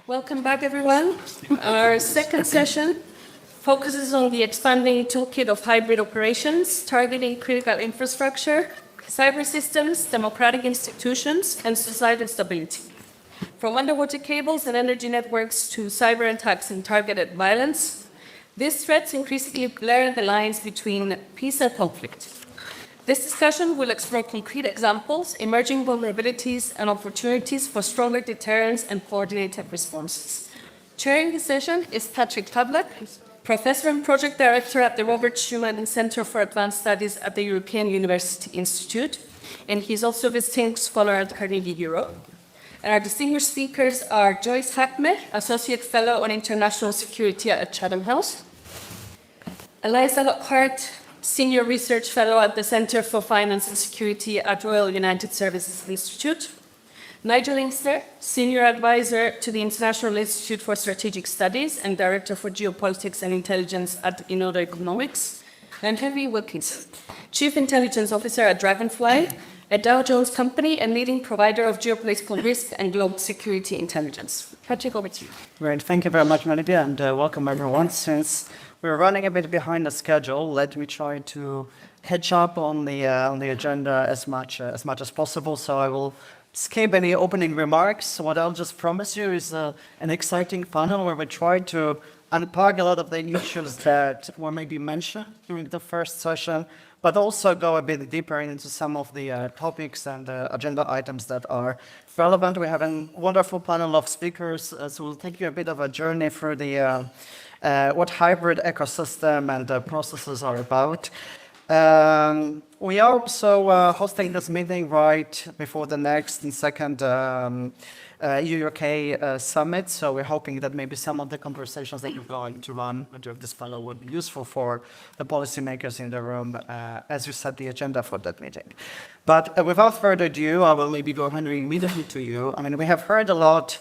Welcome back, everyone. Our second session focuses on the expanding toolkit of hybrid operations, targeting critical infrastructure, cyber systems, democratic institutions, and societal stability. From underwater cables and energy networks to cyber attacks and targeted violence, these threats increasingly blur the lines between peace and conflict. This discussion will explore concrete examples, emerging vulnerabilities, and opportunities for stronger deterrence and coordinated responses. Chairing the session is Patrick Pavlak, Professor and Project Director at the Robert Schuman Center for Advanced Studies at the European University Institute, and he's also visiting scholar at Carnegie Europe. And our distinguished speakers are Joyce Hakmeh, Associate Fellow on International Security at Chatham House, Eliza Lockhart, Senior Research Fellow at the Center for Finance and Security at Royal United Services Institute, Nigel Inkster, Senior Advisor to the International Institute for Strategic Studies and Director for Geopolitics and Intelligence at Inodo Economics, and Henry Wilkinson, Chief Intelligence Officer at Dragonfly, a Dow Jones company and leading provider of geopolitical risk and global security intelligence. Patrick, over to you. Great. Thank you very much, Melody, and welcome everyone. Since we're running a bit behind the schedule, let me try to catch up on the agenda as much as possible. So I will skip any opening remarks. What I'll just promise you is an exciting panel where we try to unpack a lot of the issues that were maybe mentioned during the first session, but also go a bit deeper into some of the topics and agenda items that are relevant. We have a wonderful panel of speakers, so we'll take you a bit of a journey through the what hybrid ecosystem and processes are about. We are also hosting this meeting right before the next and second EU-UK summit, so we're hoping that maybe some of the conversations that you're going to run during this panel would be useful for the policymakers in the room as you set the agenda for that meeting. But without further ado, I will maybe go ahead and immediately to you. I mean, we have heard a lot,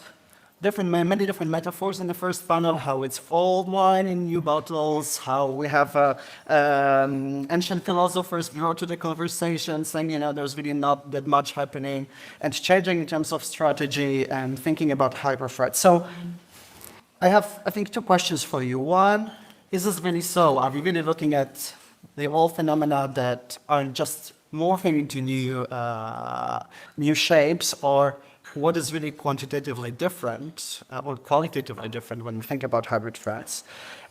many different metaphors in the first panel, how it's old wine in new bottles, how we have ancient philosophers brought to the conversation saying, there's really not that much happening, and changing in terms of strategy and thinking about hyper threats. So I have, I think, two questions for you. One, is this really so? Are we really looking at the old phenomena that are just morphing into new shapes, or what is really quantitatively different or qualitatively different when we think about hybrid threats?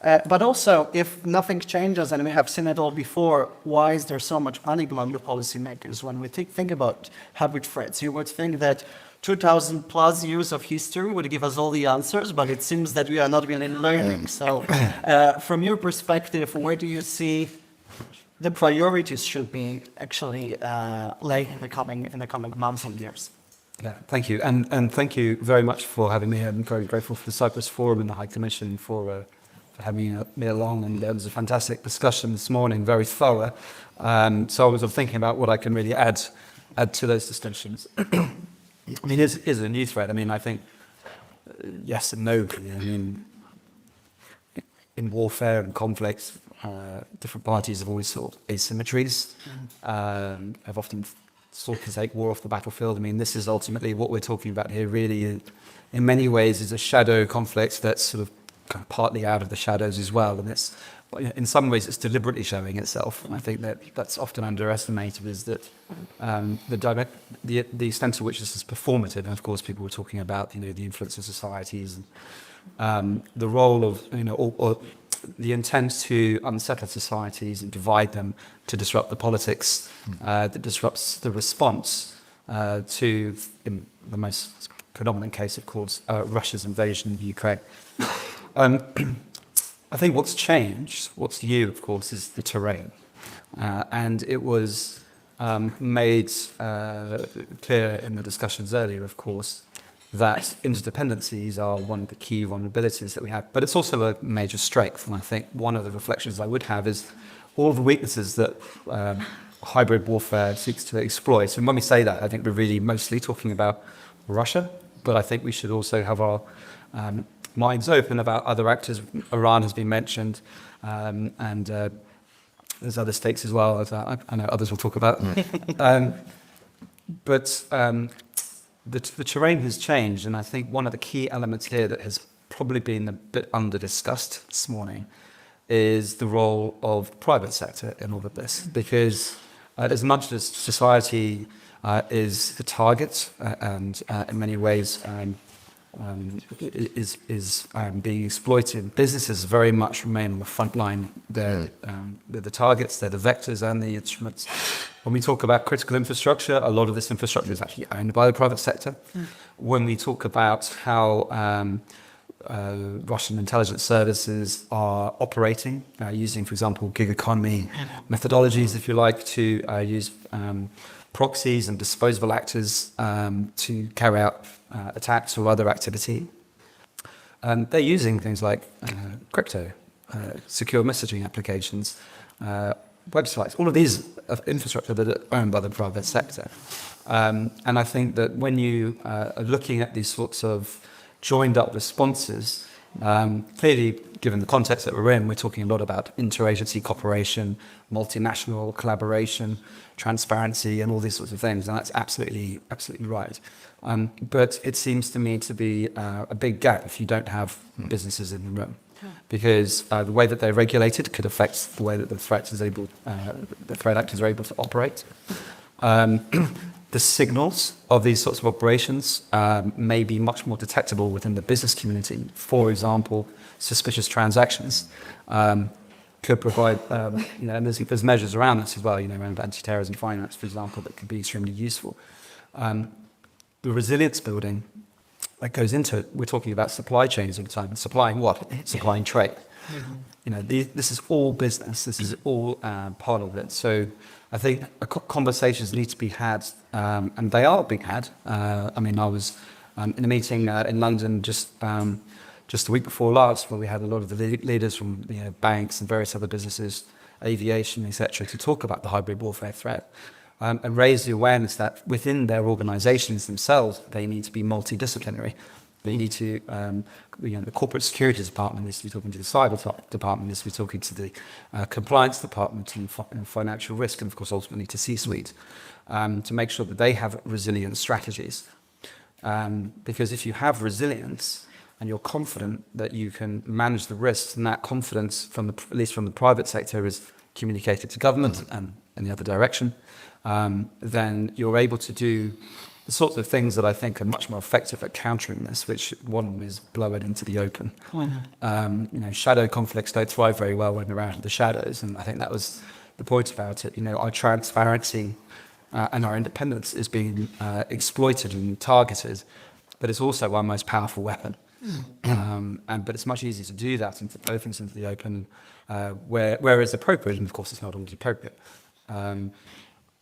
But also, if nothing changes, and we have seen it all before, why is there so much panic among the policymakers when we think about hybrid threats? You would think that 2,000 plus years of history would give us all the answers, but it seems that we are not really learning. So from your perspective, where do you see the priorities should be actually laid in the coming months and years? Yeah, thank you. And thank you very much for having me here. I'm very grateful for the Cyprus Forum and the High Commission for having me along. And there was a fantastic discussion this morning, very thorough. So I was thinking about what I can really add to those distinctions. I mean, it is a new threat. I mean, I think yes and no. I mean, in warfare and conflicts, different parties have always sought asymmetries. Have often sought to take war off the battlefield. I mean, this is ultimately what we're talking about here, really, in many ways, is a shadow conflict that's sort of partly out of the shadows as well. And it's, in some ways, it's deliberately showing itself. And I think that's often underestimated, is that the extent to which this is performative. And of course, people were talking about, the influence of societies and the role of, or the intent to unsettle societies and divide them, to disrupt the politics that disrupts the response to, in the most predominant case, of course, Russia's invasion of Ukraine. I think what's changed, what's new, of course, is the terrain. And it was made clear in the discussions earlier, of course, that interdependencies are one of the key vulnerabilities that we have. But it's also a major strength. And I think one of the reflections I would have is all the weaknesses that hybrid warfare seeks to exploit. And when we say that, I think we're really mostly talking about Russia. But I think we should also have our minds open about other actors. Iran has been mentioned, and there's other states as well, as I know others will talk about. But the terrain has changed, and I think one of the key elements here that has probably been a bit under-discussed this morning is the role of the private sector in all of this, because as much as society is the target and in many ways is being exploited, businesses very much remain on the front line. They're the targets, they're the vectors and the instruments. When we talk about critical infrastructure, a lot of this infrastructure is actually owned by the private sector. When we talk about how Russian intelligence services are operating, using, for example, gig economy methodologies, if you like, to use proxies and disposable actors to carry out attacks or other activity. They're using things like crypto, secure messaging applications, websites, all of these infrastructure that are owned by the private sector. And I think that when you are looking at these sorts of joined up responses, clearly, given the context that we're in, we're talking a lot about interagency cooperation, multinational collaboration, transparency, and all these sorts of things, and that's absolutely right. But it seems to me to be a big gap if you don't have businesses in the room, because the way that they're regulated could affect the way that the threat actors are able to operate. The signals of these sorts of operations may be much more detectable within the business community. For example, suspicious transactions could provide, and there's measures around this as well, around anti-terrorism finance, for example, that could be extremely useful. The resilience building that goes into it, we're talking about supply chains all the time. Supplying what? Supplying trade. This is all business. This is all part of it. So I think conversations need to be had, and they are being had. I was in a meeting in London just the week before last, where we had a lot of the leaders from banks and various other businesses, aviation, etc., to talk about the hybrid warfare threat. And raise the awareness that within their organizations themselves, they need to be multidisciplinary. They need to, the corporate security department needs to be talking to the cyber department, needs to be talking to the compliance department and financial risk, and of course ultimately to C-suite, to make sure that they have resilient strategies. Because if you have resilience and you're confident that you can manage the risks, and that confidence, at least from the private sector, is communicated to government and in the other direction, then you're able to do the sorts of things that I think are much more effective at countering this, which one is blow it into the open. Shadow conflicts don't thrive very well when they're out in the shadows, and I think that was the point about it. Our transparency and our independence is being exploited and targeted, but it's also our most powerful weapon. But it's much easier to do that and to throw things into the open where it's appropriate, and of course it's not always appropriate.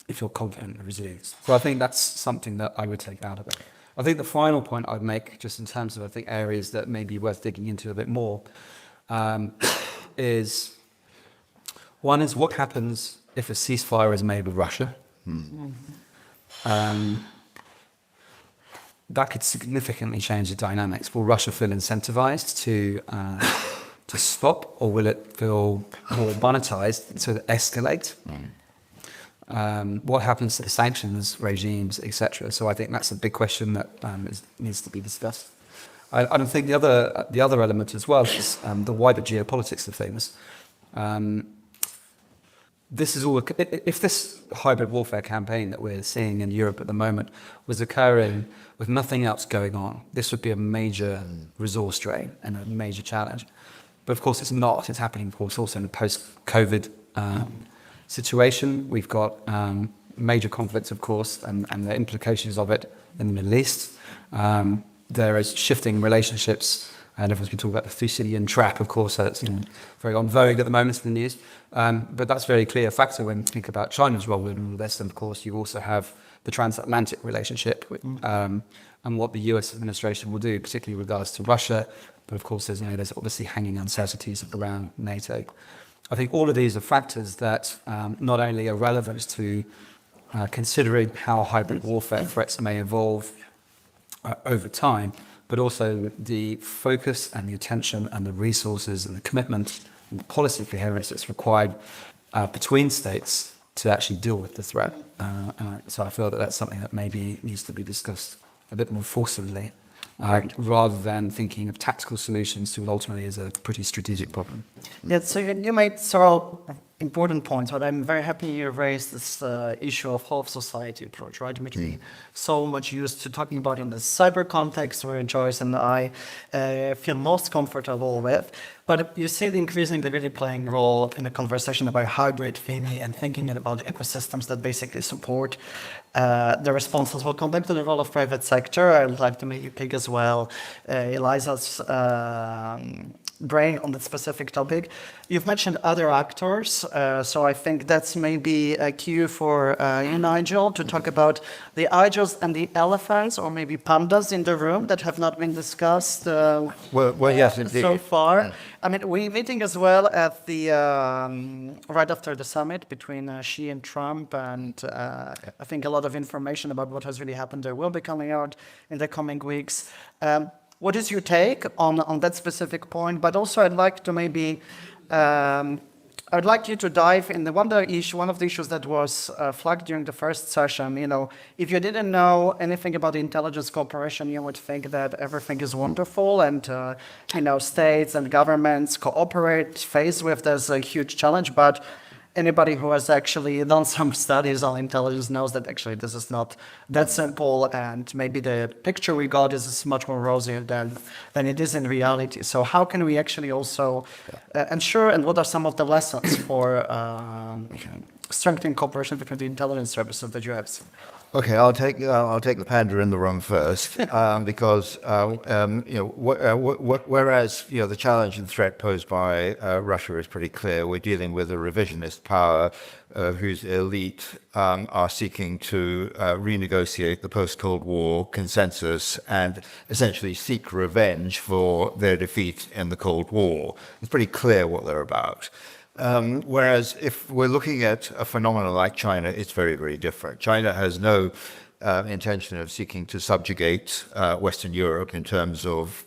If you're confident in resilience. So I think that's something that I would take out of it. I think the final point I'd make, just in terms of areas that may be worth digging into a bit more, is one is what happens if a ceasefire is made with Russia. That could significantly change the dynamics. Will Russia feel incentivized to stop, or will it feel more monetized to escalate? What happens to the sanctions regimes, etc.? So I think that's a big question that needs to be discussed. I don't think the other element as well is the wider geopolitics of things. This is all. If this hybrid warfare campaign that we're seeing in Europe at the moment was occurring with nothing else going on, this would be a major resource drain and a major challenge. But of course, it's not. It's happening, of course, also in a post-COVID situation. We've got major conflicts, of course, and the implications of it in the Middle East. There is shifting relationships, and everyone's been talking about the Thucydidean trap, of course, that's very on vogue at the moment in the news. But that's a very clear factor when you think about China's role in all this. And of course, you also have the transatlantic relationship and what the US administration will do, particularly with regards to Russia. But of course, there's obviously hanging uncertainties around NATO. I think all of these are factors that not only are relevant to considering how hybrid warfare threats may evolve over time, but also the focus and the attention and the resources and the commitment and the policy coherence that's required between states to actually deal with the threat. So I feel that that's something that maybe needs to be discussed a bit more forcibly, rather than thinking of tactical solutions to what ultimately is a pretty strategic problem. Yeah, so you made several important points, but I'm very happy you raised this issue of whole of society approach, right? Which we so much used to talking about in the cyber context, where Joyce and I feel most comfortable with. But you see it increasingly really playing a role in the conversation about hybrid thinking and thinking about ecosystems that basically support the responses. We'll come back to the role of private sector. I'd like to maybe pick as well Eliza's brain on that specific topic. You've mentioned other actors, so I think that's maybe a cue for you, Nigel, to talk about the idols and the elephants, or maybe pandas in the room that have not been discussed Yes, indeed. so far. I mean, we're meeting as well at the right after the summit between Xi and Trump, and I think a lot of information about what has really happened there will be coming out in the coming weeks. What is your take on that specific point? But also, I'd like to maybe, I'd like you to dive in one of the issues that was flagged during the first session. You know, if you didn't know anything about the intelligence cooperation, you would think that everything is wonderful and, you know, states and governments cooperate faced with this huge challenge. But anybody who has actually done some studies on intelligence knows that actually this is not that simple, and maybe the picture we got is much more rosy than it is in reality. So how can we actually also ensure, and what are some of the lessons for strengthening cooperation between the intelligence services that you have seen? Okay, I'll take the panda in the room first, because whereas the challenge and threat posed by Russia is pretty clear, we're dealing with a revisionist power whose elite are seeking to renegotiate the post-Cold War consensus and essentially seek revenge for their defeat in the Cold War. It's pretty clear what they're about. Whereas if we're looking at a phenomenon like China, it's very, very different. China has no intention of seeking to subjugate Western Europe in terms of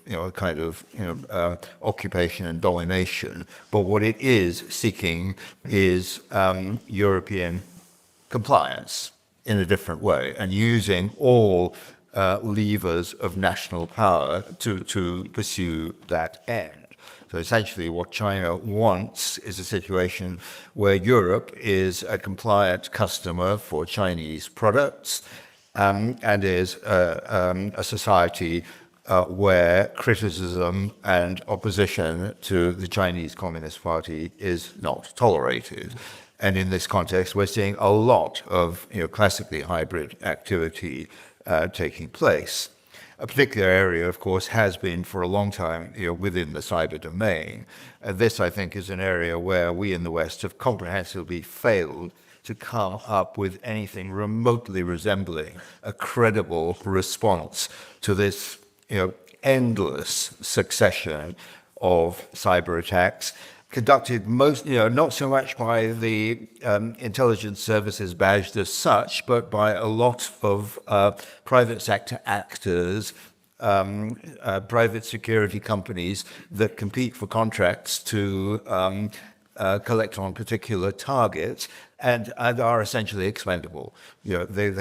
occupation and domination. But what it is seeking is European compliance in a different way, and using all levers of national power to pursue that end. So essentially what China wants is a situation where Europe is a compliant customer for Chinese products, and is a society where criticism and opposition to the Chinese Communist Party is not tolerated. And in this context, we're seeing a lot of classically hybrid activity taking place. A particular area, of course, has been for a long time within the cyber domain. This, I think, is an area where we in the West have comprehensively failed to come up with anything remotely resembling a credible response to this endless succession of cyber attacks, conducted not so much by the intelligence services badged as such, but by a lot of private sector actors, private security companies that compete for contracts to collect on particular targets and are essentially expendable. They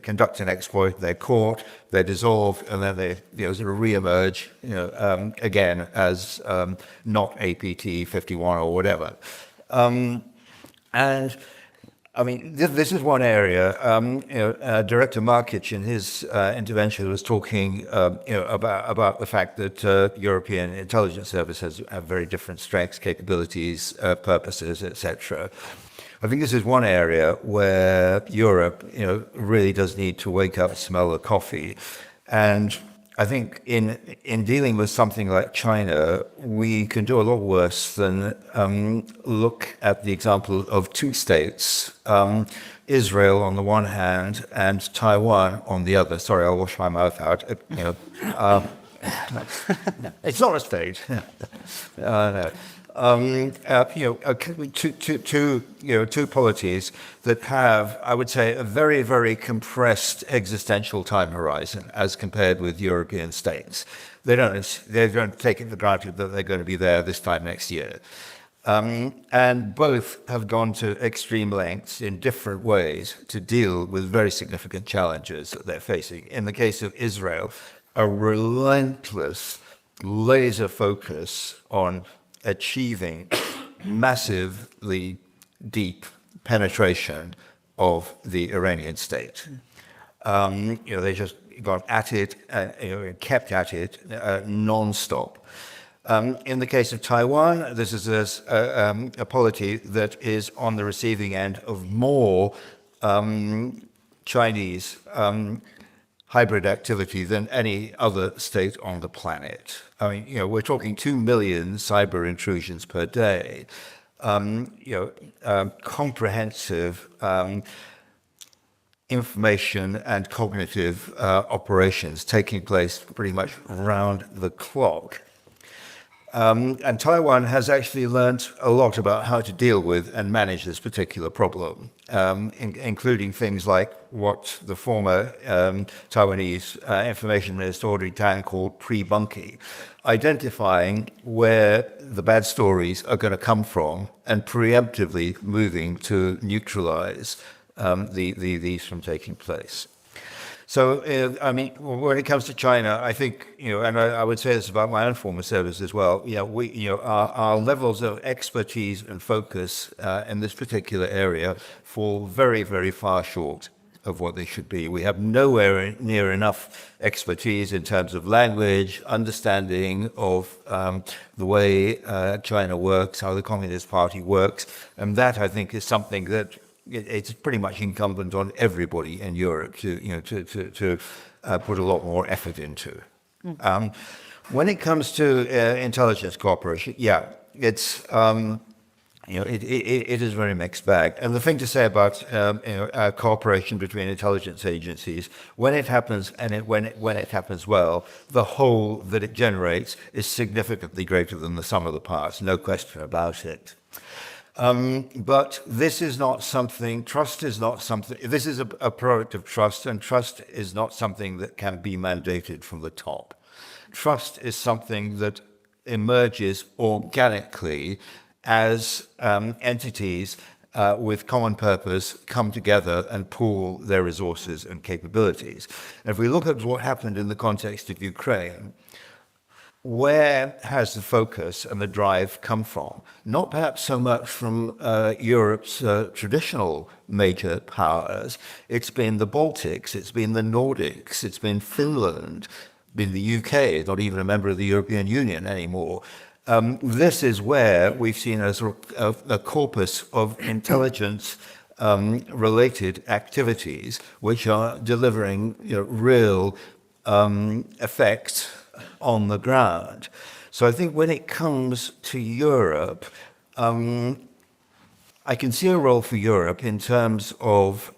conduct an exploit, they're caught, they're dissolved, and then they sort of re-emerge again as not APT 51 or whatever. And I mean, this is one area. Director Markic in his intervention was talking about the fact that European intelligence services have very different strengths, capabilities, purposes, etc. I think this is one area where Europe, really does need to wake up and smell the coffee. And I think in dealing with something like China, we can do a lot worse than look at the example of two states, Israel on the one hand and Taiwan on the other. Sorry, I'll wash my mouth out. It's not a state. No. Two polities that have, I would say, a very, very compressed existential time horizon as compared with European states. They don't take it for granted that they're going to be there this time next year. And both have gone to extreme lengths in different ways to deal with very significant challenges that they're facing. In the case of Israel, a relentless laser focus on achieving massively deep penetration of the Iranian state. They just got at it, kept at it non-stop. In the case of Taiwan, this is a polity that is on the receiving end of more Chinese hybrid activity than any other state on the planet. I mean, we're talking 2 million cyber intrusions per day. Comprehensive information and cognitive operations taking place pretty much round the clock. And Taiwan has actually learned a lot about how to deal with and manage this particular problem, including things like what the former Taiwanese information minister Audrey Tang called pre-bunking, identifying where the bad stories are going to come from and preemptively moving to neutralize these from taking place. So, when it comes to China, I think, and I would say this about my own former service as well, our levels of expertise and focus in this particular area fall very, very far short of what they should be. We have nowhere near enough expertise in terms of language, understanding of the way China works, how the Communist Party works, and that, I think, is something that it's pretty much incumbent on everybody in Europe to put a lot more effort into. When it comes to intelligence cooperation, it's it is a very mixed bag. And the thing to say about cooperation between intelligence agencies, when it happens and when it happens well, the whole that it generates is significantly greater than the sum of the parts. No question about it. But this is not something, trust is not something, this is a product of trust, and trust is not something that can be mandated from the top. Trust is something that emerges organically as entities with common purpose come together and pool their resources and capabilities. And if we look at what happened in the context of Ukraine, where has the focus and the drive come from? Not perhaps so much from Europe's traditional major powers. It's been the Baltics, it's been the Nordics, it's been Finland, been the UK, not even a member of the European Union anymore. This is where we've seen a corpus of intelligence related activities which are delivering real effects on the ground. So I think when it comes to Europe, I can see a role for Europe in terms of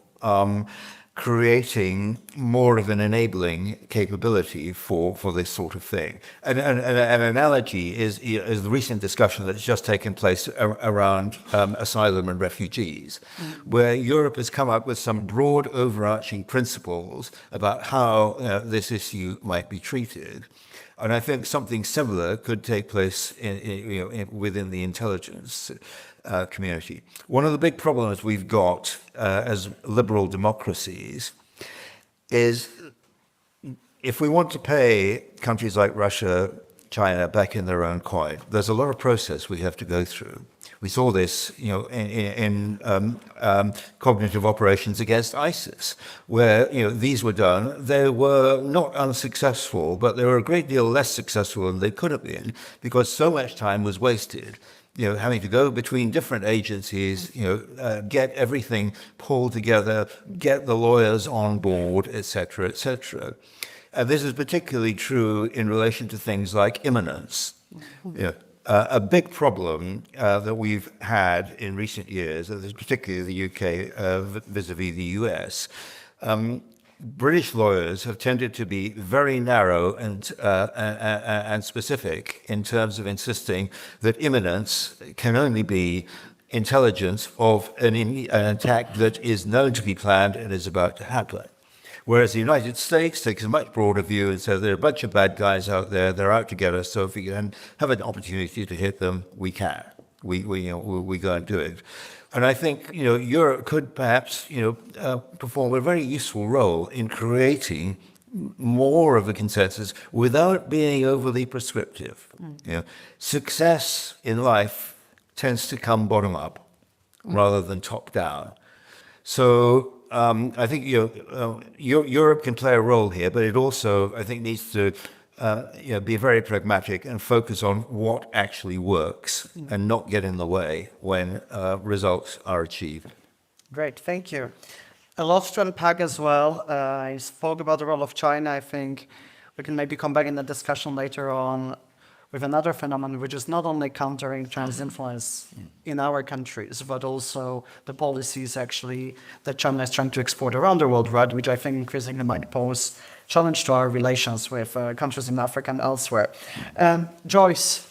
creating more of an enabling capability for this sort of thing. And an analogy is the recent discussion that's just taken place around asylum and refugees, where Europe has come up with some broad overarching principles about how this issue might be treated. And I think something similar could take place within the intelligence community. One of the big problems we've got as liberal democracies is if we want to pay countries like Russia, China back in their own coin, there's a lot of process we have to go through. We saw this, in cognitive operations against ISIS, where these were done. They were not unsuccessful, but they were a great deal less successful than they could have been because so much time was wasted. Having to go between different agencies, get everything pulled together, get the lawyers on board, etc., etc. And this is particularly true in relation to things like imminence. A big problem that we've had in recent years, particularly the UK vis-a-vis the US, British lawyers have tended to be very narrow and specific in terms of insisting that imminence can only be intelligence of an attack that is known to be planned and is about to happen. Whereas the United States takes a much broader view and says there are a bunch of bad guys out there, they're out to get us, so if we can have an opportunity to hit them, we can. we go and do it. And I think, Europe could perhaps, perform a very useful role in creating more of a consensus without being overly prescriptive. Success in life tends to come bottom up rather than top down. So I think Europe can play a role here, but it also, I think, needs to be very pragmatic and focus on what actually works and not get in the way when results are achieved. Great, thank you. A lot to unpack as well. I spoke about the role of China. I think we can maybe come back in the discussion later on with another phenomenon, which is not only countering China's influence in our countries, but also the policies actually that China is trying to export around the world, right? Which I think increasingly might pose challenge to our relations with countries in Africa and elsewhere. Joyce,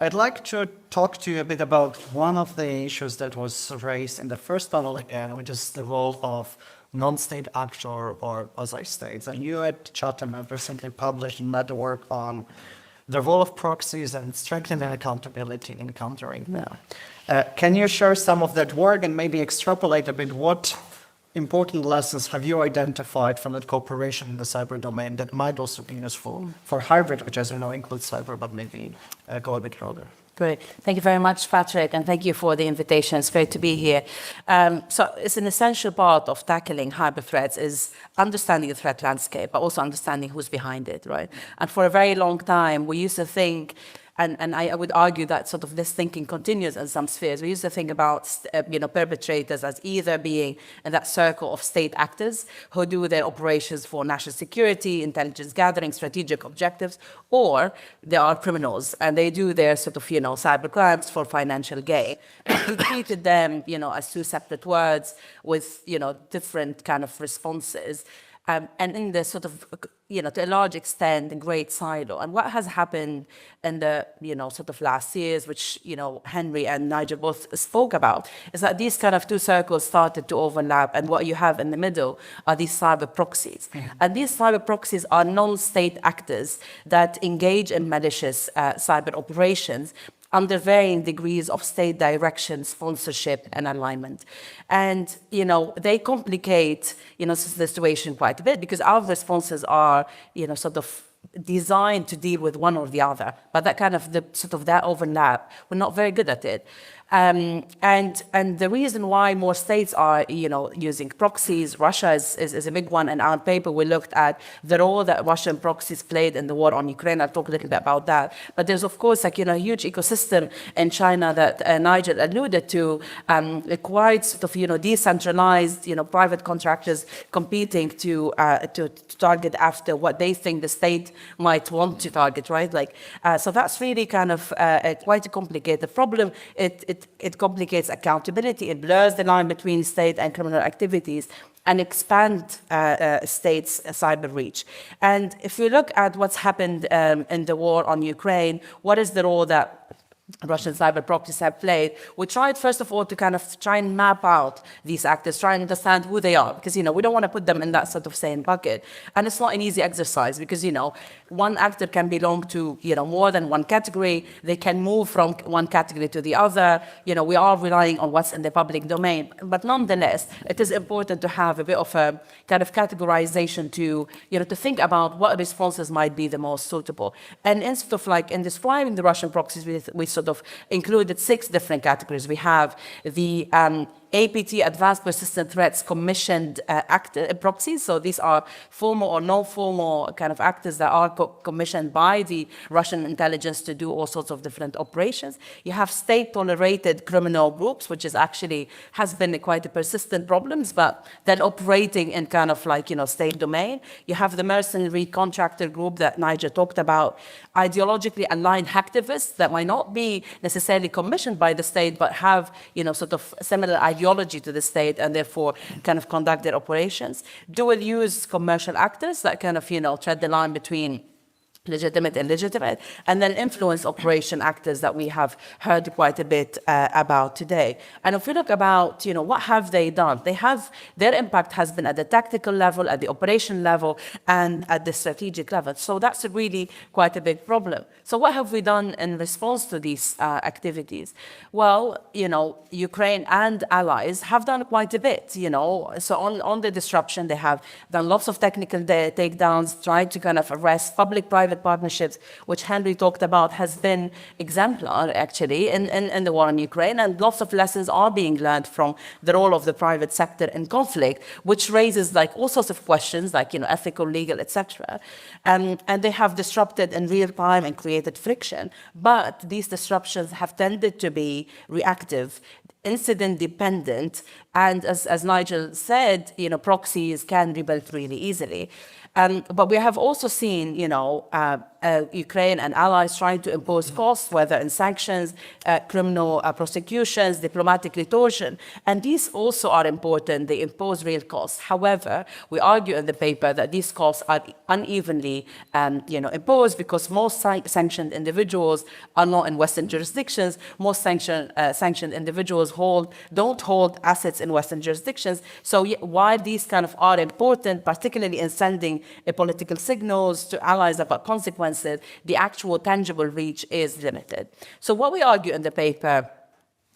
I'd like to talk to you a bit about one of the issues that was raised in the first panel again, which is the role of non-state actor or quasi-states. And you at Chatham have recently published a network on the role of proxies and strengthening accountability in countering them. Can you share some of that work and maybe extrapolate a bit what important lessons have you identified from that cooperation in the cyber domain that might also be useful for hybrid, which as you know includes cyber, but maybe go a bit further? Great. Thank you very much, Patrick, and thank you for the invitation. It's great to be here. So it's an essential part of tackling cyber threats is understanding the threat landscape, but also understanding who's behind it, right? And for a very long time, we used to think, and I would argue that sort of this thinking continues in some spheres. We used to think about perpetrators as either being in that circle of state actors who do their operations for national security, intelligence gathering, strategic objectives, or they are criminals and they do their sort of cyber crimes for financial gain. We treated them as two separate words with different kind of responses. And in the sort of, to a large extent, a great silo. And what has happened in the, sort of last years, which, Henry and Nigel both spoke about, is that these kind of two circles started to overlap. And what you have in the middle are these cyber proxies. Mm-hmm. And these cyber proxies are non-state actors that engage in malicious cyber operations under varying degrees of state direction, sponsorship, and alignment. And, they complicate, the situation quite a bit because our responses are, sort of designed to deal with one or the other. But that kind of, that overlap, we're not very good at it. And the reason why more states are, using proxies, Russia is a big one. In our paper, we looked at the role that Russian proxies played in the war on Ukraine. I'll talk a little bit about that. But there's, of course, a huge ecosystem in China that Nigel alluded to, quite sort of, decentralized, private contractors competing to target after what they think the state might want to target, right? So that's really kind of quite a complicated problem. It complicates accountability. It blurs the line between state and criminal activities and expand states' cyber reach. And if you look at what's happened in the war on Ukraine, what is the role that Russian cyber proxies have played? We tried, first of all, to kind of try and map out these actors, try and understand who they are, because, we don't want to put them in that sort of same bucket. And it's not an easy exercise because, one actor can belong to, more than one category. They can move from one category to the other. We are relying on what's in the public domain. But nonetheless, it is important to have a bit of a kind of categorization to, to think about what responses might be the most suitable. And instead of in describing the Russian proxies, we sort of included 6 different categories. We have the APT, Advanced Persistent Threats, commissioned proxies. So these are formal or non-formal kind of actors that are commissioned by the Russian intelligence to do all sorts of different operations. You have state-tolerated criminal groups, which is actually has been quite a persistent problem, but then operating in kind of state domain. You have the mercenary contractor group that Nigel talked about, ideologically aligned hacktivists that might not be necessarily commissioned by the state, but have, sort of similar ideology to the state and therefore kind of conduct their operations. Dual use commercial actors that kind of, tread the line between legitimate, illegitimate, and then influence operation actors that we have heard quite a bit about today. And if we look about, what have they done? Their impact has been at the tactical level, at the operation level, and at the strategic level. So that's really quite a big problem. So what have we done in response to these activities? Well, Ukraine and allies have done quite a bit, So on the disruption, they have done lots of technical takedowns, tried to kind of arrest public-private partnerships, which Henry talked about, has been exemplar, actually, in the war in Ukraine. And lots of lessons are being learned from the role of the private sector in conflict, which raises all sorts of questions, ethical, legal, etc. And they have disrupted in real time and created friction. But these disruptions have tended to be reactive, incident dependent, and as Nigel said, proxies can rebuild really easily. But we have also seen, Ukraine and allies trying to impose costs, whether in sanctions, criminal prosecutions, diplomatic retortion. And these also are important. They impose real costs. However, we argue in the paper that these costs are unevenly imposed because most sanctioned individuals are not in Western jurisdictions. Most sanctioned individuals don't hold assets in Western jurisdictions. So while these kind of are important, particularly in sending political signals to allies about consequences, the actual tangible reach is limited. So what we argue in the paper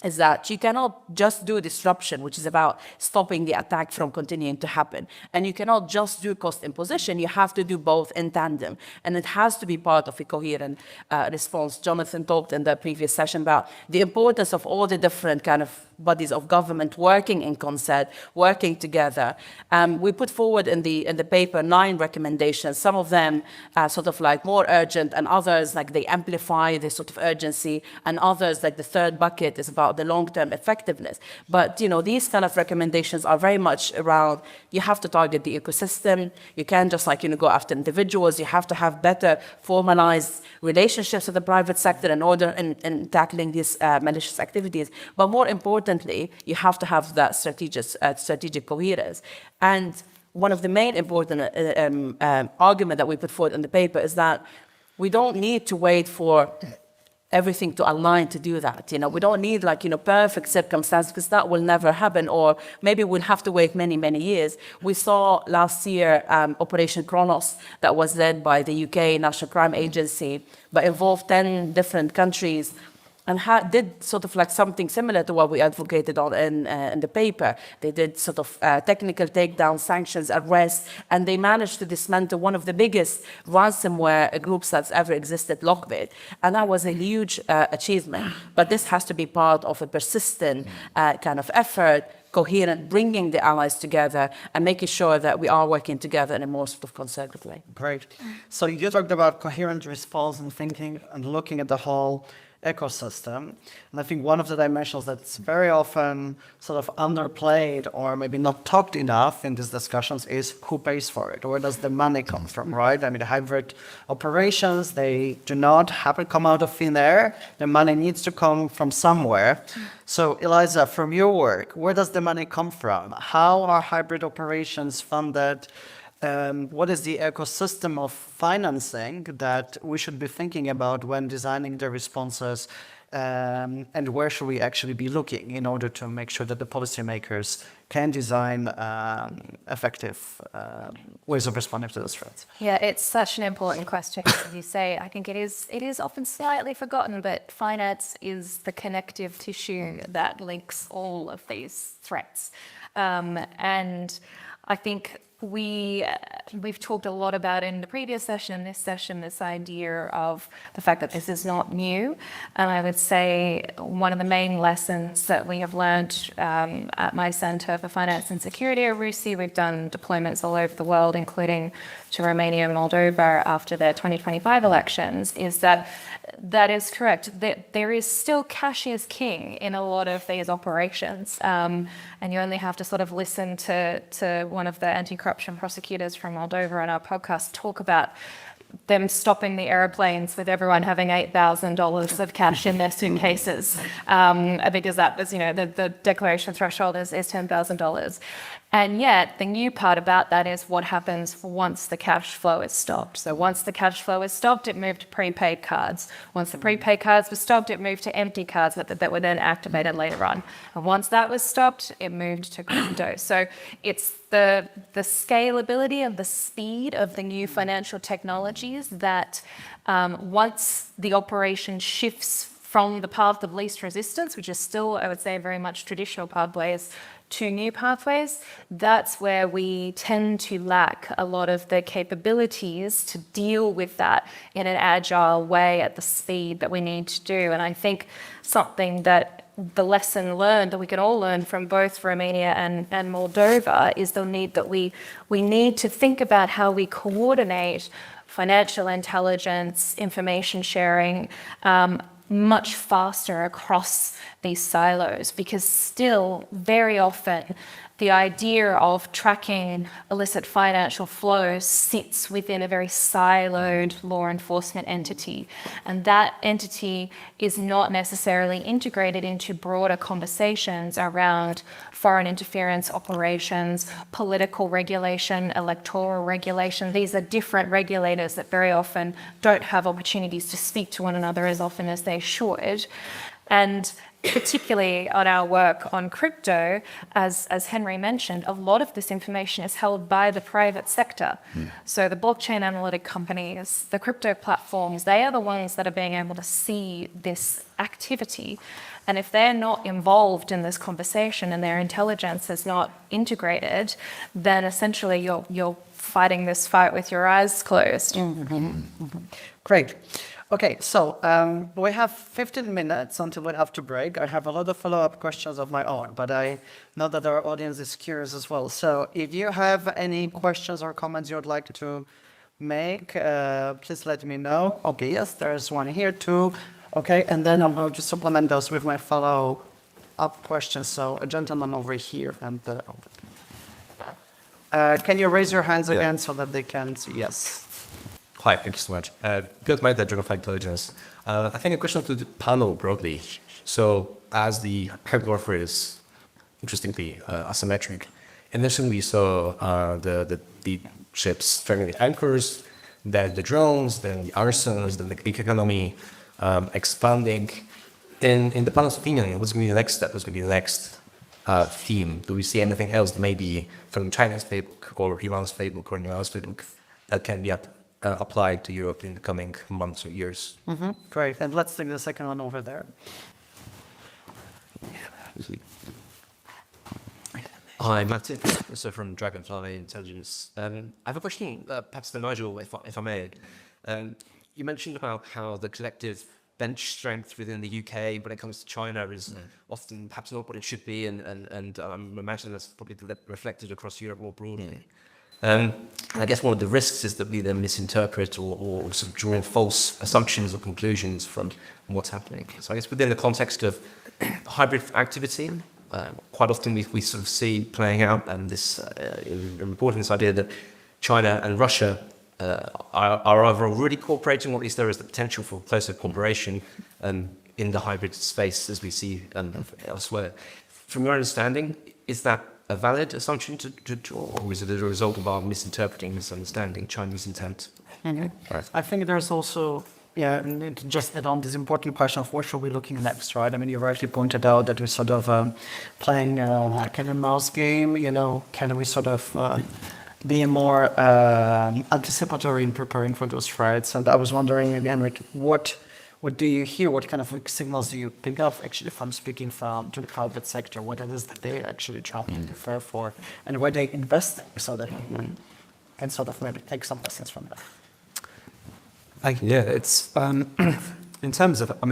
is that you cannot just do disruption, which is about stopping the attack from continuing to happen. And you cannot just do cost imposition. You have to do both in tandem. And it has to be part of a coherent response. Jonathan talked in the previous session about the importance of all the different kind of bodies of government working in concert, working together. We put forward in the paper 9 recommendations. Some of them are sort of more urgent, and others they amplify this sort of urgency, and others the third bucket is about the long-term effectiveness. But these kind of recommendations are very much around you have to target the ecosystem. You can't just go after individuals. You have to have better formalized relationships with the private sector in order in tackling these malicious activities. But more importantly, you have to have that strategic coherence. And one of the main important argument that we put forward in the paper is that we don't need to wait for everything to align to do that. We don't need perfect circumstances, because that will never happen, or maybe we'll have to wait many, many years. We saw last year Operation Kronos that was led by the UK National Crime Agency, but involved 10 different countries, and did sort of something similar to what we advocated on in the paper. They did sort of technical takedown, sanctions, arrests, and they managed to dismantle one of the biggest ransomware groups that's ever existed, LockBit. And that was a huge achievement. But this has to be part of a persistent kind of effort, coherent, bringing the allies together and making sure that we are working together in a more sort of concerted way. Great. So you talked about coherent response and thinking and looking at the whole ecosystem. And I think one of the dimensions that's very often sort of underplayed or maybe not talked enough in these discussions is who pays for it? Where does the money come from, right? I mean, the hybrid operations, they do not come out of thin air. The money needs to come from somewhere. So, Eliza, from your work, where does the money come from? How are hybrid operations funded? What is the ecosystem of financing that we should be thinking about when designing the responses, and where should we actually be looking in order to make sure that the policymakers can design effective ways of responding to those threats? Yeah, it's such an important question, as you say. I think it is often slightly forgotten, but finance is the connective tissue that links all of these threats. And I think we've talked a lot about in the previous session, this idea of the fact that this is not new. And I would say one of the main lessons that we have learned at my Center for Finance and Security at RUSI, we've done deployments all over the world, including to Romania and Moldova after the 2025 elections, is that is correct. There is still cash is king in a lot of these operations. And you only have to sort of listen to one of the anti-corruption prosecutors from Moldova on our podcast talk about them stopping the airplanes with everyone having $8,000 of cash in their suitcases, because that was, the declaration threshold is $10,000. And yet, the new part about that is what happens once the cash flow is stopped. So once the cash flow is stopped, it moved to prepaid cards. Once the prepaid cards were stopped, it moved to empty cards that were then activated later on. And once that was stopped, it moved to crypto. So it's the scalability and the speed of the new financial technologies that once the operation shifts from the path of least resistance, which is still, I would say, very much traditional pathways, to new pathways, that's where we tend to lack a lot of the capabilities to deal with that in an agile way at the speed that we need to do. And I think something that the lesson learned that we can all learn from both Romania and Moldova is the need that we need to think about how we coordinate financial intelligence, information sharing, much faster across these silos, because still very often the idea of tracking illicit financial flows sits within a very siloed law enforcement entity. And that entity is not necessarily integrated into broader conversations around foreign interference operations, political regulation, electoral regulation. These are different regulators that very often don't have opportunities to speak to one another as often as they should. And particularly on our work on crypto, as Henry mentioned, a lot of this information is held by the private sector. So the blockchain analytic companies, the crypto platforms, they are the ones that are being able to see this activity. And if they're not involved in this conversation and their intelligence is not integrated, then essentially you're fighting this fight with your eyes closed. Great. Okay, so we have 15 minutes until we have to break. I have a lot of follow-up questions of my own, but I know that our audience is curious as well. So if you have any questions or comments you would like to make, please let me know. Okay, yes, there's one here too. Okay, and then I'll just supplement those with my follow-up questions. So a gentleman over here. And can you raise your hands again so that they can see? Yes. Hi, thank you so much. Good morning, Dragonfly Intelligence. I think a question to the panel broadly. So, as the hydrographer is interestingly asymmetric, initially we saw the ships dragging the anchors, then the drones, then the arsenals, then the gig economy expanding. In the panel's opinion, what's going to be the next step? What's going to be the next theme? Do we see anything else, maybe from China's playbook or Iran's playbook or Iran's playbook that can be applied to Europe in the coming months or years? Great, and let's take the second one over there. Hi, Martin. So from Dragonfly Intelligence. I have a question, perhaps for Nigel, if I may. You mentioned about how the collective bench strength within the UK when it comes to China is often perhaps not what it should be, and I'm imagining that's probably reflected across Europe more broadly. I guess one of the risks is that we then misinterpret or sort of draw false assumptions or conclusions from what's happening. So I guess within the context of hybrid activity, quite often we sort of see playing out, and this reporting this idea that China and Russia are either already cooperating, or at least there is the potential for closer cooperation in the hybrid space as we see elsewhere. From your understanding, is that a valid assumption to draw, or is it a result of our misinterpreting, misunderstanding Chinese intent? Right. I think there's also, just add on this important question of what should we looking next, right? I mean, you rightly pointed out that we're sort of playing a cat and mouse game, can we sort of be more anticipatory in preparing for those threats? And I was wondering again, what do you hear? What kind of signals do you pick up actually from speaking to the private sector? What it is that they actually try to prepare for, and where they invest so that we can sort of maybe take some lessons from that? Yeah, it's in terms of, I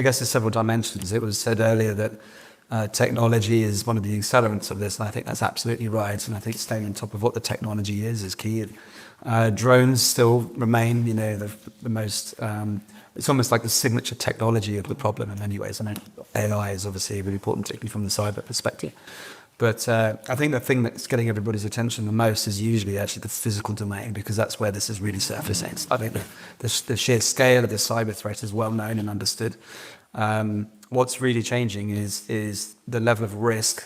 guess there's several dimensions. It was said earlier that technology is one of the accelerants of this, and I think that's absolutely right. And I think staying on top of what the technology is key. Drones still remain, the most. It's almost like the signature technology of the problem in many ways. I mean, AI is obviously really important, particularly from the cyber perspective. But I think the thing that's getting everybody's attention the most is usually actually the physical domain, because that's where this is really surfacing. I think the sheer scale of the cyber threat is well known and understood. What's really changing is the level of risk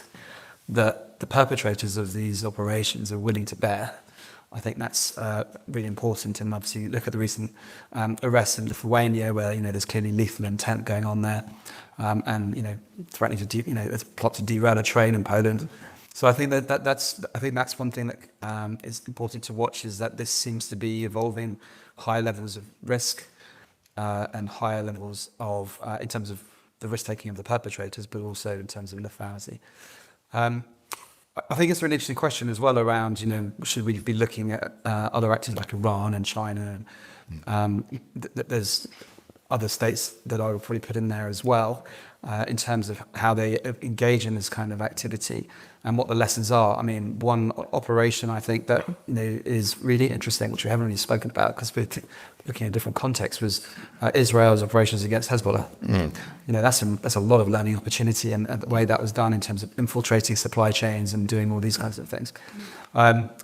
that the perpetrators of these operations are willing to bear. I think that's really important. And obviously, you look at the recent arrests in Lithuania, where there's clearly lethal intent going on there, and threatening to there's a plot to derail a train in Poland. So I think that's one thing that is important to watch, is that this seems to be evolving high levels of risk and higher levels of in terms of the risk taking of the perpetrators, but also in terms of lethality. I think it's an interesting question as well around, should we be looking at other actors like Iran and China? There's other states that I would probably put in there as well, in terms of how they engage in this kind of activity and what the lessons are. I mean, one operation I think that is really interesting, which we haven't really spoken about because we're looking at a different context, was Israel's operations against Hezbollah. That's a lot of learning opportunity, and the way that was done in terms of infiltrating supply chains and doing all these kinds of things.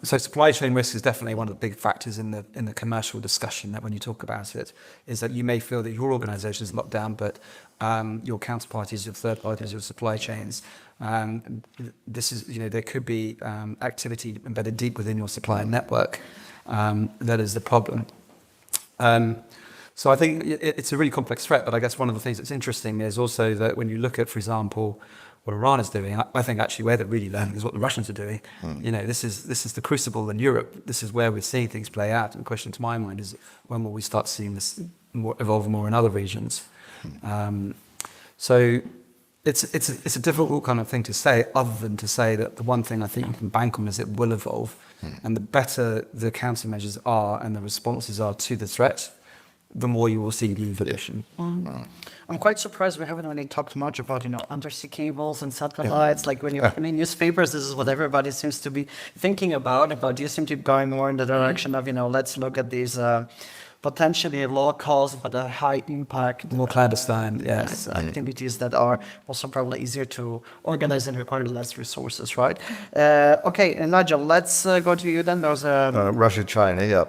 So supply chain risk is definitely one of the big factors in the commercial discussion, that when you talk about it, is that you may feel that your organization is locked down, but your counterparties, your third parties, your supply chains, this is, there could be activity embedded deep within your supplier network that is the problem. So I think it's a really complex threat, but I guess one of the things that's interesting is also that when you look at, for example, what Iran is doing, I think actually where they're really learning is what the Russians are doing. This is the crucible in Europe. This is where we're seeing things play out. And the question to my mind is, when will we start seeing this evolve more in other regions? So it's a difficult kind of thing to say, other than to say that the one thing I think you can bank on is it will evolve. And the better the countermeasures are and the responses are to the threat, the more you will see the evolution. I'm quite surprised we haven't really talked much about, undersea cables and satellites. Like when you open in newspapers, this is what everybody seems to be thinking about. But you seem to be going more in the direction of, let's look at these potentially low cost but a high impact, More clandestine, yes. activities that are also probably easier to organize and require less resources, right? Okay, and Nigel, let's go to you then. There's Russia, China, yeah.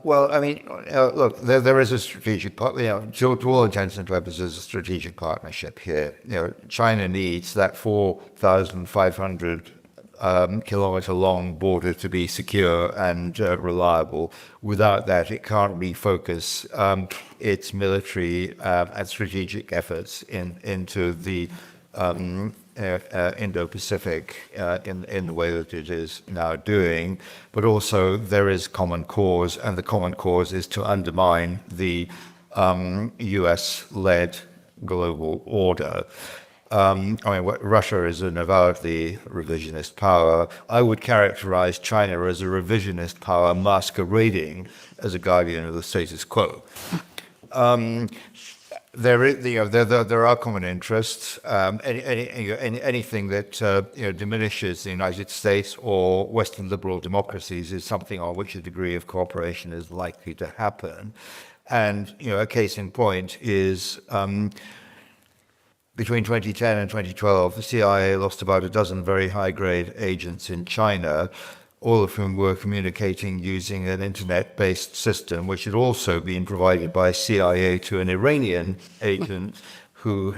Well, I mean, look, there is a strategic part. To all intents and purposes, a strategic partnership here. China needs that 4,500 kilometer long border to be secure and reliable. Without that, it can't refocus its military and strategic efforts into the Indo-Pacific in the way that it is now doing. But also there is common cause, and the common cause is to undermine the US-led global order. Russia is an avowedly revisionist power. I would characterize China as a revisionist power masquerading as a guardian of the status quo. There are common interests. Anything that diminishes the United States or Western liberal democracies is something on which a degree of cooperation is likely to happen. And a case in point is between 2010 and 2012, the CIA lost about a dozen very high-grade agents in China, all of whom were communicating using an internet-based system, which had also been provided by CIA to an Iranian agent who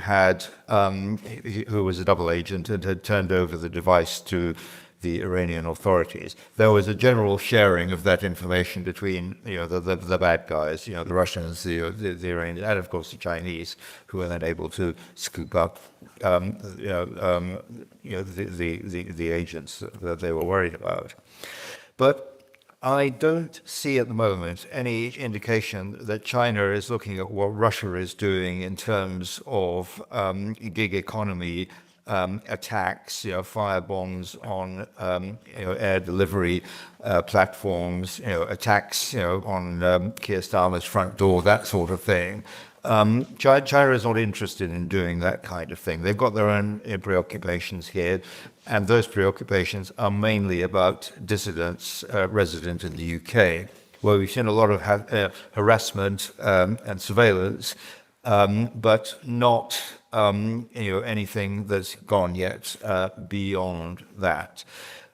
was a double agent and had turned over the device to the Iranian authorities. There was a general sharing of that information between the bad guys, the Russians, the Iranians, and of course the Chinese, who were then able to scoop up the agents that they were worried about. But I don't see at the moment any indication that China is looking at what Russia is doing in terms of gig economy attacks, fire bombs on air delivery platforms, attacks on Keir Starmer's front door, that sort of thing. China is not interested in doing that kind of thing. They've got their own preoccupations here, and those preoccupations are mainly about dissidents resident in the UK, where we've seen a lot of harassment and surveillance, but not anything that's gone yet beyond that.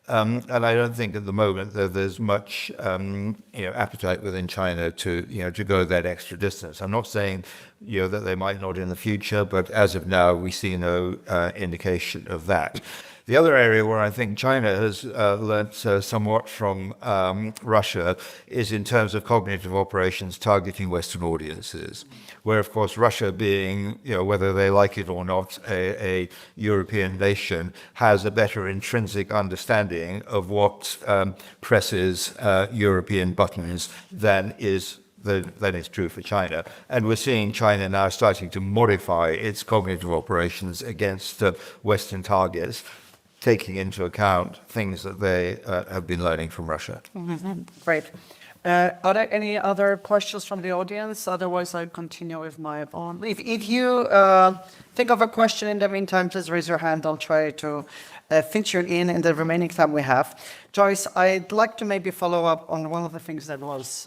And I don't think at the moment that there's much appetite within China to go that extra distance. I'm not saying that they might not in the future, but as of now we see no indication of that. The other area where I think China has learnt somewhat from Russia is in terms of cognitive operations targeting Western audiences, where, of course, Russia being, whether they like it or not, a European nation, has a better intrinsic understanding of what presses European buttons than is true for China. And we're seeing China now starting to modify its cognitive operations against Western targets, taking into account things that they have been learning from Russia. Great. Are there any other questions from the audience? Otherwise, I'll continue with my own. If you think of a question in the meantime, please raise your hand. I'll try to fit you in the remaining time we have. Joyce, I'd like to maybe follow up on one of the things that was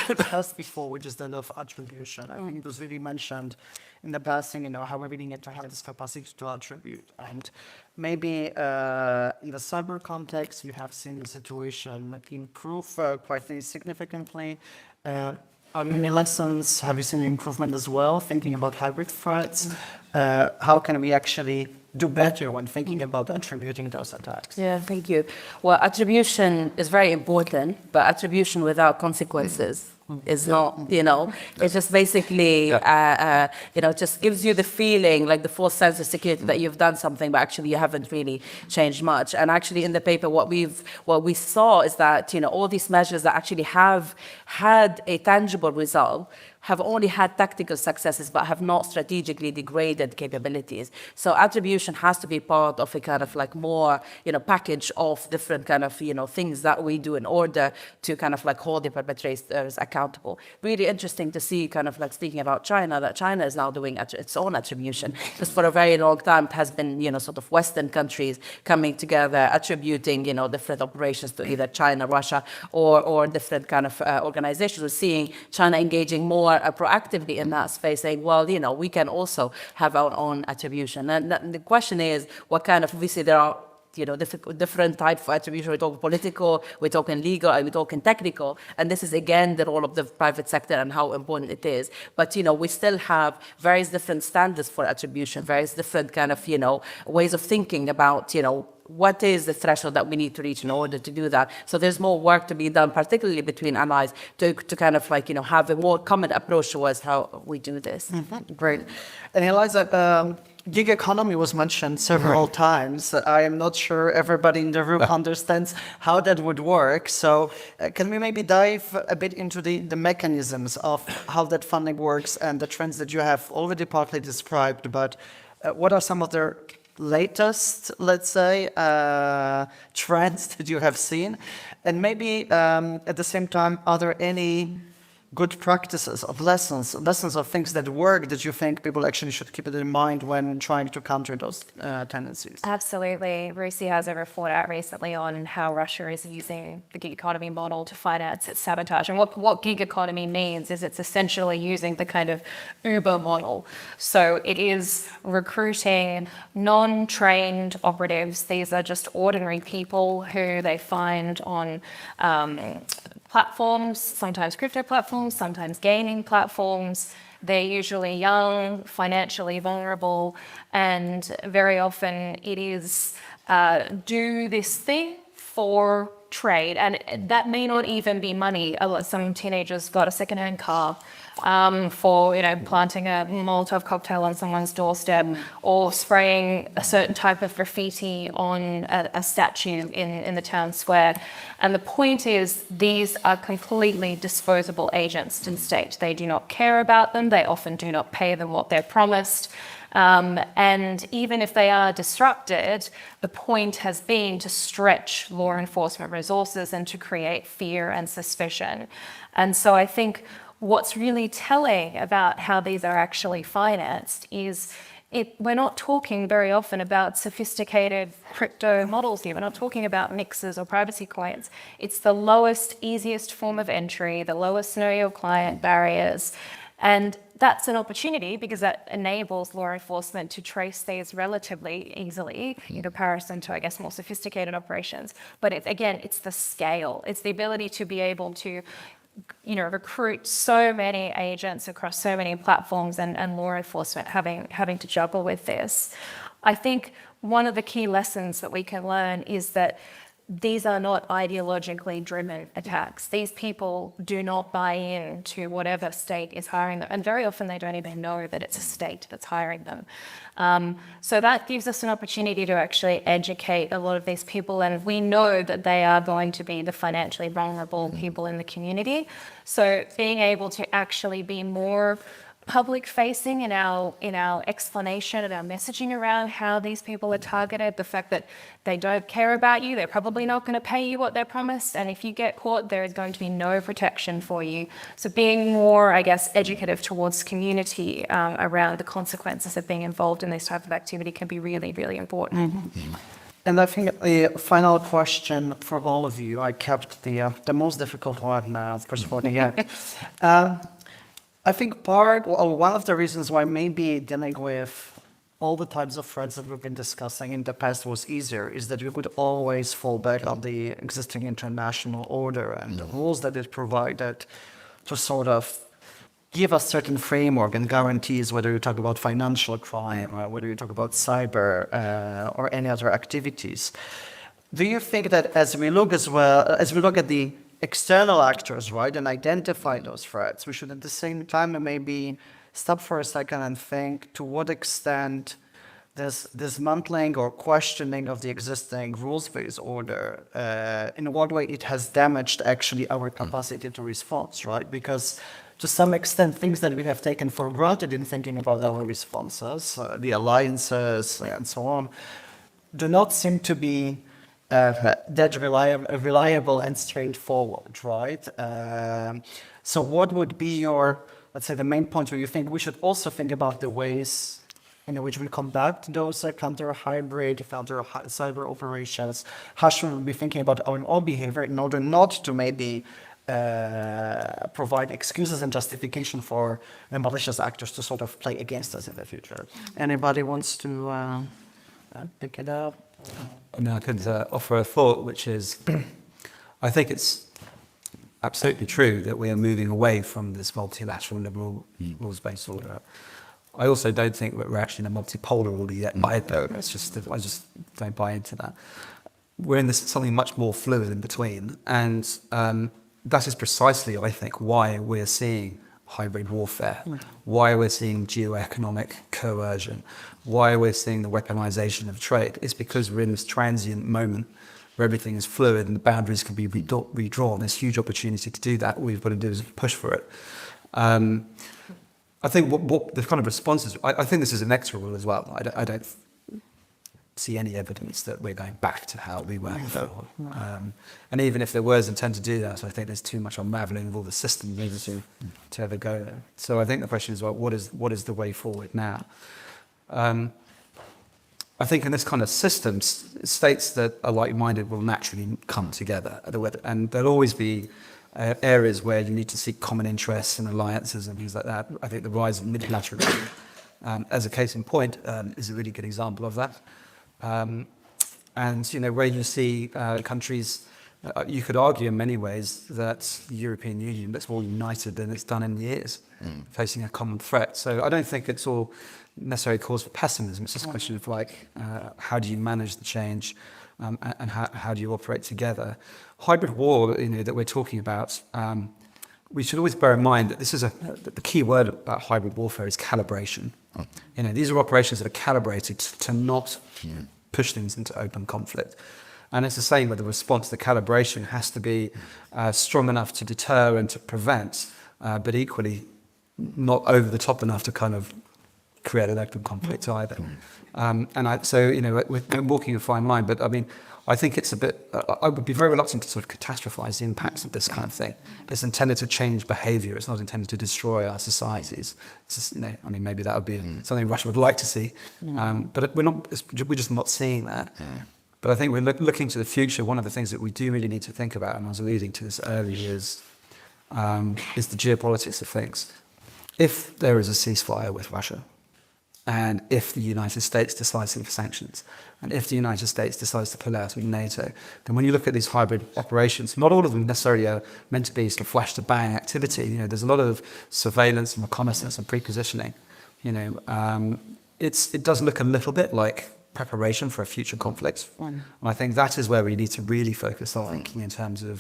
discussed before, which is that of attribution. I think it was really mentioned in the passing, how we really need to have this capacity to attribute. And maybe in the cyber context, you have seen the situation improve quite significantly. How many lessons have you seen improvement as well, thinking about hybrid threats? How can we actually do better when thinking about attributing those attacks? Yeah, thank you. Well, attribution is very important, but attribution without consequences is not, it's just basically, just gives you the feeling, like the false sense of security that you've done something, but actually you haven't really changed much. And actually in the paper, what we saw is that, all these measures that actually have had a tangible result have only had tactical successes but have not strategically degraded capabilities. So attribution has to be part of a kind of like more, package of different kind of, things that we do in order to kind of like hold the perpetrators accountable. Really interesting to see kind of like speaking about China, that China is now doing its own attribution. Because for a very long time it has been, sort of Western countries coming together, attributing, different operations to either China, Russia, or different kind of organizations. We're seeing China engaging more proactively in that space, saying, well, we can also have our own attribution. And the question is, what kind of, obviously there are different types of attribution. We talk political, we talk in legal, and we talk in technical. And this is, again, the role of the private sector and how important it is. But, we still have various different standards for attribution, various different kind of, ways of thinking about, what is the threshold that we need to reach in order to do that? So there's more work to be done, particularly between allies, to kind of like, have a more common approach towards how we do this. Mm-hmm. Great. And Eliza, gig economy was mentioned several times. I am not sure everybody in the room understands how that would work. So can we maybe dive a bit into the mechanisms of how that funding works and the trends that you have already partly described, but what are some of the latest, let's say, trends that you have seen? And maybe at the same time, are there any good practices of lessons of things that work that you think people actually should keep it in mind when trying to counter those tendencies? Absolutely. RUSI has a report out recently on how Russia is using the gig economy model to finance its sabotage. And what gig economy means is it's essentially using the kind of Uber model. So it is recruiting non-trained operatives. These are just ordinary people who they find on platforms, sometimes crypto platforms, sometimes gaming platforms. They're usually young, financially vulnerable, and very often it is do this thing for trade. And that may not even be money. Some teenagers got a second-hand car for planting a Molotov cocktail on someone's doorstep, or spraying a certain type of graffiti on a statue in the town square. And the point is, these are completely disposable agents to the state. They do not care about them. They often do not pay them what they're promised. And even if they are disrupted, the point has been to stretch law enforcement resources and to create fear and suspicion. And so I think what's really telling about how these are actually financed is we're not talking very often about sophisticated crypto models here. We're not talking about mixers or privacy coins. It's the lowest, easiest form of entry, the lowest know your client barriers. And that's an opportunity because that enables law enforcement to trace these relatively easily in comparison to, I guess, more sophisticated operations. But it's the scale. It's the ability to be able to recruit so many agents across so many platforms and law enforcement having to juggle with this. I think one of the key lessons that we can learn is that these are not ideologically driven attacks. These people do not buy in to whatever state is hiring them. And very often they don't even know that it's a state that's hiring them. So that gives us an opportunity to actually educate a lot of these people. And we know that they are going to be the financially vulnerable people in the community. So being able to actually be more public facing in our explanation and our messaging around how these people are targeted, the fact that they don't care about you, they're probably not going to pay you what they're promised, and if you get caught, there is going to be no protection for you. So being more, I guess, educative towards community around the consequences of being involved in this type of activity can be really, really important. And I think the final question from all of you, I kept the most difficult one for the end. I think one of the reasons why maybe dealing with all the types of threats that we've been discussing in the past was easier is that we could always fall back on the existing international order and the rules that it provided to sort of give us certain framework and guarantees, whether you talk about financial crime or whether you talk about cyber or any other activities. Do you think that as we look at the external actors, right, and identify those threats, we should at the same time maybe stop for a second and think to what extent this dismantling or questioning of the existing rules-based order, in what way it has damaged actually our capacity to respond, right? Because to some extent, things that we have taken for granted in thinking about our responses, the alliances and so on, do not seem to be that reliable and straightforward, right? So what would be your, let's say, the main point where you think we should also think about the ways in which we conduct those counter-hybrid, counter-cyber operations? How should we be thinking about our own behavior in order not to maybe provide excuses and justification for malicious actors to sort of play against us in the future? Anybody wants to pick it up? I mean, I could offer a thought, which is, I think it's absolutely true that we are moving away from this multilateral liberal rules-based order. I also don't think that we're actually in a multipolar order yet either. I just don't buy into that. We're in something much more fluid in between, and that is precisely, I think, why we're seeing hybrid warfare, why we're seeing geoeconomic coercion, why we're seeing the weaponization of trade. It's because we're in this transient moment where everything is fluid and the boundaries can be redrawn. There's huge opportunity to do that. All we've got to do is push for it. I think what the kind of responses, I think this is inexorable as well. I don't see any evidence that we're going back to how we were before. And even if there was intent to do that, I think there's too much unraveling of all the systems to ever go there. So I think the question is, well, what is the way forward now? I think in this kind of system, states that are like-minded will naturally come together. And there'll always be areas where you need to seek common interests and alliances and things like that. I think the rise of multilateralism, as a case in point, is a really good example of that. And, where you see countries, you could argue in many ways that the European Union looks more united than it's done in years, facing a common threat. So I don't think it's all necessarily cause for pessimism. It's just a question of how do you manage the change and how do you operate together? Hybrid war, that we're talking about, we should always bear in mind that this is the key word about hybrid warfare is calibration. These are operations that are calibrated to not push things into open conflict. And it's the same with the response. The calibration has to be strong enough to deter and to prevent, but equally not over the top enough to kind of create an open conflict either. We're walking a fine line, but I mean, I think it's a bit, I would be very reluctant to sort of catastrophize the impacts of this kind of thing. It's intended to change behavior. It's not intended to destroy our societies. It's just, maybe that would be something Russia would like to see. But we're just not seeing that. But I think we're looking to the future. One of the things that we do really need to think about, and I was alluding to this earlier, is the geopolitics of things. If there is a ceasefire with Russia, and if the United States decides to sanctions, and if the United States decides to pull out of NATO, then when you look at these hybrid operations, not all of them necessarily are meant to be sort of flash-to-bang activity. There's a lot of surveillance and reconnaissance and pre-positioning. It does look a little bit like preparation for a future conflict. And I think that is where we need to really focus on thinking in terms of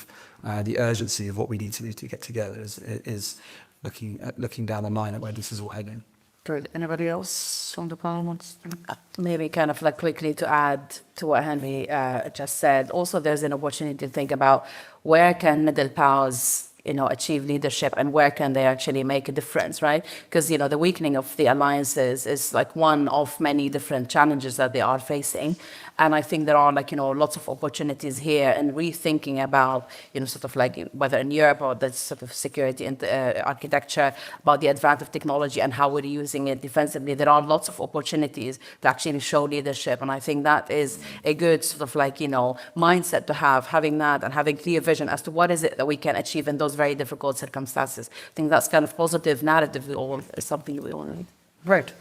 the urgency of what we need to do to get together is looking down the line at where this is all heading. Good. Anybody else on the panel wants to? Maybe kind of like quickly to add to what Henry just said. Also, there's an opportunity to think about where can middle powers achieve leadership and where can they actually make a difference, right? Because, the weakening of the alliances is like one of many different challenges that they are facing. And I think there are lots of opportunities here in rethinking about, sort of like whether in Europe or the sort of security and architecture, about the advance of technology and how we're using it defensively. There are lots of opportunities to actually show leadership. And I think that is a good sort of mindset to have, having that and having clear vision as to what is it that we can achieve in those very difficult circumstances. I think that's kind of positive narrative is something we all need. Right.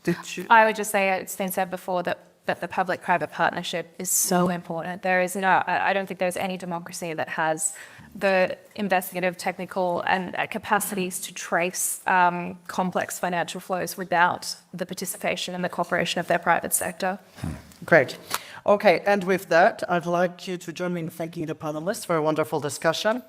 Did you? I would just say it's been said before that the public-private partnership is so important. There is I don't think there's any democracy that has the investigative, technical, and capacities to trace complex financial flows without the participation and the cooperation of their private sector. Great. Okay, and with that, I'd like you to join me in thanking the panelists for a wonderful discussion.